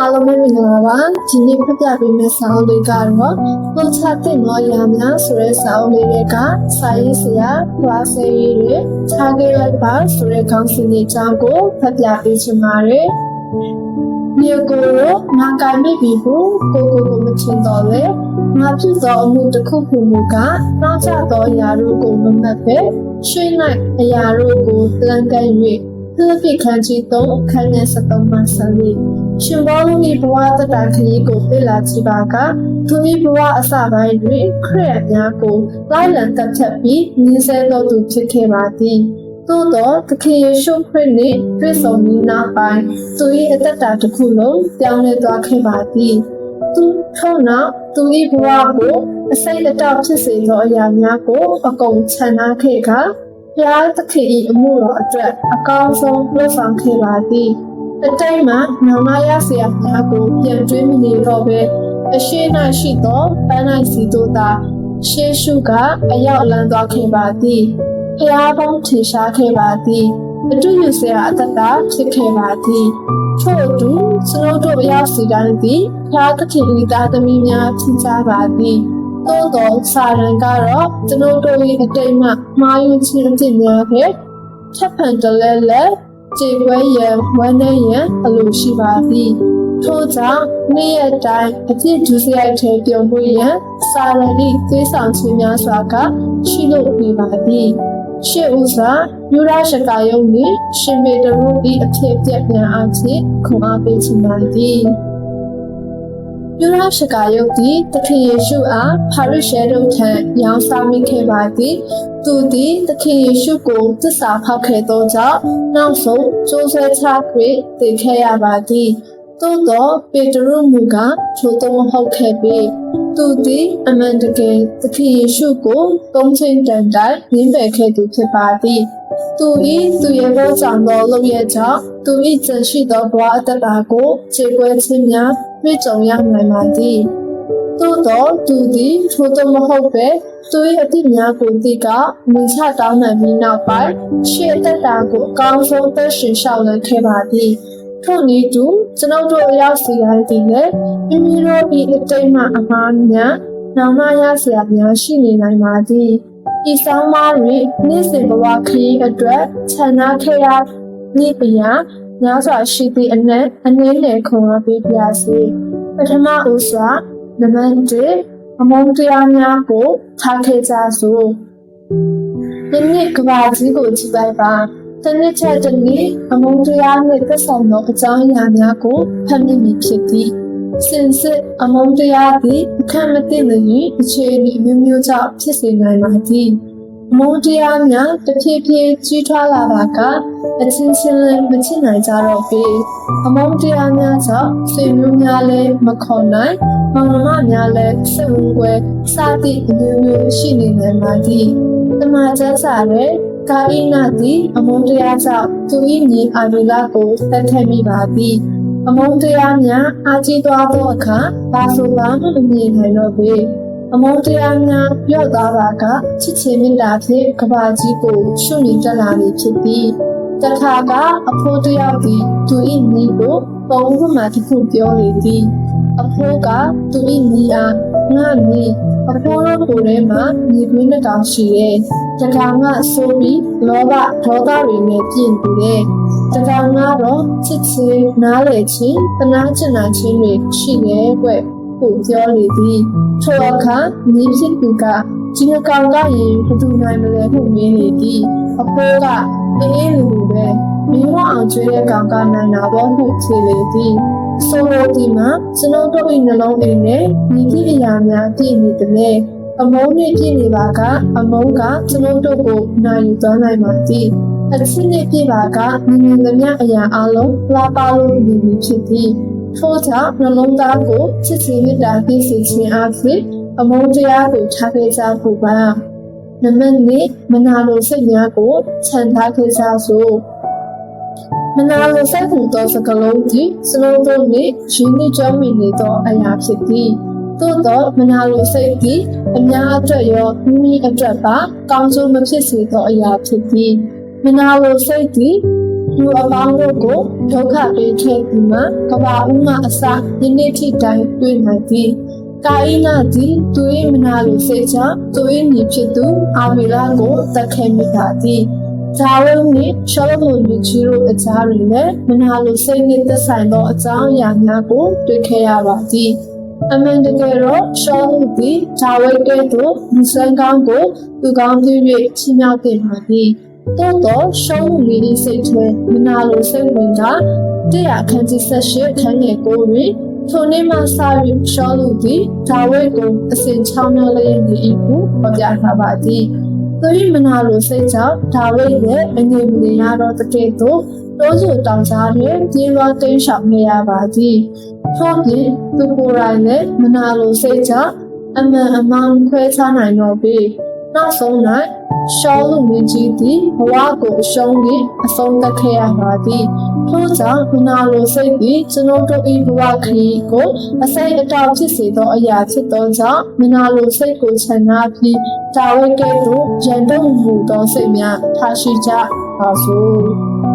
အားလုံးပဲမင်္ဂလာပါဒီနေ့ဖတ်ပြပေးမယ့်စာအုပ်လေးကတော့လှချတဲ့မော်ရများဆိုတဲ့စာအုပ်လေးတွေကစာရေးဆရာဖလာဆယ်ရီတွေထားခဲ့ရပါဆိုတဲ့ခေါင်းစဉ်လေးအကြောင်းကိုဖတ်ပြပေးချင်ပါတယ်မြေကိုတော့ငါကိုင်မိပြီဘူးကိုမချင်တော့လေငါဖြစ်သောအမှုတစ်ခုခုမူကနောက်ကျသောအရာတို့ကိုမမှတ်ပဲရွှေ့လိုက်အရာတို့ကိုလမ်းကန်၍သတိခံကြည့်တော့ခန်းနဲ့73မှဆက်ပြီးရှင်ဘောလုံးဒီဘဝတတခရီးကိုပြလာကြည့်ပါကသူဒီဘဝအစပိုင်းတွင်ခရစ်များကိုလိုက်လံတက်ဖြတ်ပြီးမြင်ဆဲတော်သူဖြစ်ခဲ့ပါသည်သို့တော့သခင်ယေရှုခရစ်နှင့်တွေ့ဆုံပြီးနောက်ပိုင်းသူ၏အသက်တာတစ်ခုလုံးပြောင်းလဲသွားခဲ့ပါသည်သူထို့နောက်သူ၏ဘဝကိုအစိတ်အတောက်ဖြစ်စေသောအရာများကိုအကုန်ချန်ထားခဲ့ကဘုရားသခင်၏အမှုတော်အတွက်အကောင်းဆုံးလုပ်ဆောင်ခဲ့ပါသည်အတိတ်မှာနောင်မရဆရာများကိုပြန်တွေးမနေတော့ပဲအရှိ၌ရှိသောပန်း၌စီတို့သာရှေးရှုကအရောက်လန်းသွားခဲ့ပါသည်ဖျားပေါင်းထင်ရှားခဲ့ပါသည်အတူယူဆရာအသက်တာဖြစ်ခဲ့ပါသည်ထို့အတူကျွန်ုပ်တို့အရောက်စီတိုင်းသည်ဖျားသခင်ဤသားသမီးများဖြစ်ကြပါသည်သို့သောစာရန်ကတော့ကျွန်ုပ်တို့၏အတိတ်မှမှားယွင်းခြင်းအဖြစ်များဖြင့်ထပ်ဖန်တလဲလဲကျေကွဲရန်ဝမ်းနဲ့ရန်အလိုရှိပါသည်ထို့ကြောင့်နေ့ရက်တိုင်းအဖြစ်ဒုစရိုက်ထဲပြုံးပွေရန်စာရန်၏သွေးဆောင်ခြင်းများစွာကရှိလို့နေပါသည်ရှေ့ဥစွာယူရရှကာယုံနှင့်ရှင်မေတရု၏အဖြစ်ပြက်ပြန်အားဖြင့်ခွန်အားပေးခြင်းပါသည်ယူရရှကာယုတ်သည်သခင်ယေရှုအားဖာရိရှဲတို့ထံရောင်းစားမိခဲ့ပါသည်သူသည်သခင်ယေရှုကိုသစ္စာဖောက်ခဲ့သောကြောင့်နောက်ဆုံးကျိုးဆွဲချ၍တည်ခဲ့ရပါသည်သို့သောပေတရုမူကထိုသို့မဟုတ်ခဲ့ပေသူသည်အမှန်တကယ်သခင်ယေရှုကိုသုံးချိန်တန်တိုင်ရင်းပယ်ခဲ့သူဖြစ်ပါသည်သူရဲ့ဘောကြောင့်သောလုပ်ရကြောင့်သူ၏ကျန်ရှိသောဘဝအတ္တတာကိုခြေကွဲခြင်းများတွေ့ကြုံရနိုင်ပါသည်သို့သောသူသည်ထိုသို့မဟုတ်ပဲသူ၏အသည့်များကိုသိကမူချတောင်းနိုင်ပြီးနောက်ပိုင်းရှေ့အတ္တတာကိုအကောင်းဆုံးသက်ရှင်ရှောက်လန်းခဲ့ပါသည်ထို့နည်းတူကျွန်ုပ်တို့အရောက်စီတိုင်းသည်လည်းမိမိတို့၏အတိတ်မှအမှားများနောင်မရစရာများရှိနေနိုင်ပါသည်ဤဆောင်မာတွင်နေ့စဉ်ဘဝခရီးအတွက်ခြံနာခဲ့ရမည့်အရာများစွာရှိသည့်အနည်းငယ်ခုံအားပေးပြစေပထမဦးစွာနံပါတ်1အမုန်းတရားများကိုထားခဲ့ကြစို့ဒီနေ့ကဘာကြီးကိုကြည့်လိုက်ပါတနေ့ချက်တနေ့အမုန်းတရားနှင့်သက်ဆိုင်သောအကြောင်းအရာများကိုဖတ်မိမည်ဖြစ်သည်စင်စစ်အမုန်းတရားသည်အခက်မသိနိုင်အခြေအနေမျိုးမျိုးကြောင့်ဖြစ်စေနိုင်ပါသည်အမုန်းတရားများတဖြည်းဖြည်းကြီးထွားလာပါကအချင်းချင်းလည်းမချစ်နိုင်ကြတော့ပေအမုန်းတရားများကြောင့်ဆွေမျိုးများလည်းမခေါ်နိုင်မောင်နှမများလည်းစိတ်ဝင်ွယ်စသည့်အမျိုးမျိုးရှိနေနိုင်ပါသည်တမန်ကျမ်းစာရဲ့ကာဣနသည်အမုန်းတရားကြောင့်သူ၏ညီအာဗီလကိုတက်ထက်မိပါသည်အမုန်းတရားများအားကြီးသွားသောအခါဘာဆိုမှမမြင်နိုင်တော့ပေအမုန်းတရားများပြော့သွားပါကချစ်ချင်းမေတ္တာဖြင့်ကဘာကြီးကိုရှုမြင်တက်လာမည်ဖြစ်သည်တခါကအဖိုးတယောက်သည်သူ၏ညီကိုပုံဥပမာတစ်ခုပြောလေသည်အဖိုးကသူ၏ညီအားငါညီအဖိုးတို့ကိုယ်ထဲမှာညီကွင်းတစ်ကောင်ရှိရဲ့တကောင်ကဆိုးပြီးလောဘဒေါသတွေနဲ့ပြည့်နေတယ်တကောင်ကတော့ချစ်ချင်းနားလည်ချင်းတနာကျင်နာချင်းတွေရှိတယ်ကွကိုပြောလေသည်ထိုအခါညီဖြစ်သူကဒီကောင်ကရင်ဘယ်သူနိုင်မလဲဟုမေးလေသည်အဖိုးကအေးလူပဲမင်းမအောင်ကျွေးတဲ့ကောင်ကနိုင်တာပေါ့ဟုဖြေလေသည်ဆိုလိုဒီမှာကျွန်တော်တို့၏နှလုံးအိမ်နဲ့ညီကိအရာများပြည့်နေတယ်အမုန်းနဲ့ပြည့်နေပါကအမုန်းကကျွန်တော်တို့ကိုနိုင်ယူသွားနိုင်ပါသည်အချစ်နဲ့ပြည့်ပါကမြင်သမျှအရာအလုံးလာပါလို့နေပြီဖြစ်သည်ထို့ကြောင့်နှလုံးသားကိုချစ်ချင်းမေတ္တာပြည့်စုံခြင်းအဖြစ်အမုန်းတရားကိုထားခဲ့ကြဖို့ပါနမနဲ့မနာလိုစိတ်များကိုခြံထားခဲ့ကြစို့မနာလိုစိတ်ဟူသောစကားလုံးသည်စလုံးတို့နှင့်ရင်းနှီးကြောင်းမိနေသောအရာဖြစ်သည်သို့သောမနာလိုစိတ်သည်အများအတွက်ရောမိမိအတွက်ပါကောင်းဆုံးမဖြစ်စေသောအရာဖြစ်သည်မနာလိုစိတ်သည် လူအပေါင်းတို့ကိုဒုက္ခပေးခဲ့ပြီးမှကဘာဦးမအစယနေ့ထိတိုင်တွေ့နိုင်သည်ကာဣနသည်သူ၏မနာလိုစိတ်ကြောင့်သူ၏ညီဖြစ်သူအာမေလကိုတတ်ခဲ့မိပါသည်ဒါဝိနှင့်ရှောလုလူကြီးတို့အကြားတွင်လည်းမနာလိုစိတ်နှင့်သက်ဆိုင်သောအကြောင်းအရာများကိုတွေ့ခဲ့ရပါသည်အမှန်တကယ်တော့ရှောလုသည်ဒါဝိကဲ့သို့လူစံကောင်းကိုသူကောင်းပြု၍ချီးမြှောက်တင်ပါသည်သို့သောရှောလုမီဒီစိတ်ထွဲမနာလိုစိတ်ဝင်ကတရားခန်းကြီး18ခန်းငယ်9တွင်ထိုနေ့မှစ၍ရှောလုသည်ဒါဝိကိုအစဉ်ချောင်းမြောက်လျက်နေ၏ဟုဖော်ပြထားပါသည်သူ၏မနာလိုစိတ်ကြောင့်ဒါဝိရဲ့အငြိမ်မနေရသောတကယ်သို့တိုးစုတောင်ကြားတွင်ပြေးလွှားတိမ်းရှောင်နေရပါသည်ထို့ပြင်သူကိုယ်တိုင်လည်းမနာလိုစိတ်ကြောင့်အမှန်အမှန်ခွဲခြားနိုင်တော့ပြီနောက်ဆုံး၌ရှောလုမင်းကြီးသည်ဘဝကိုအရှုံးပြီးအဆုံးသတ်ခဲ့ရပါသည်ထို့ကြောင့်မနာလိုစိတ်သည်ကျွန်ုပ်တို့၏ဘဝခရီးကိုအစိတ်အတောက်ဖြစ်စေသောအရာဖြစ်သောကြောင့်မနာလိုစိတ်ကိုခြံထားပြီးဒါဝိကဲ့သို့ရန်တုံမှုသောစိတ်များထားရှိကြပါစို့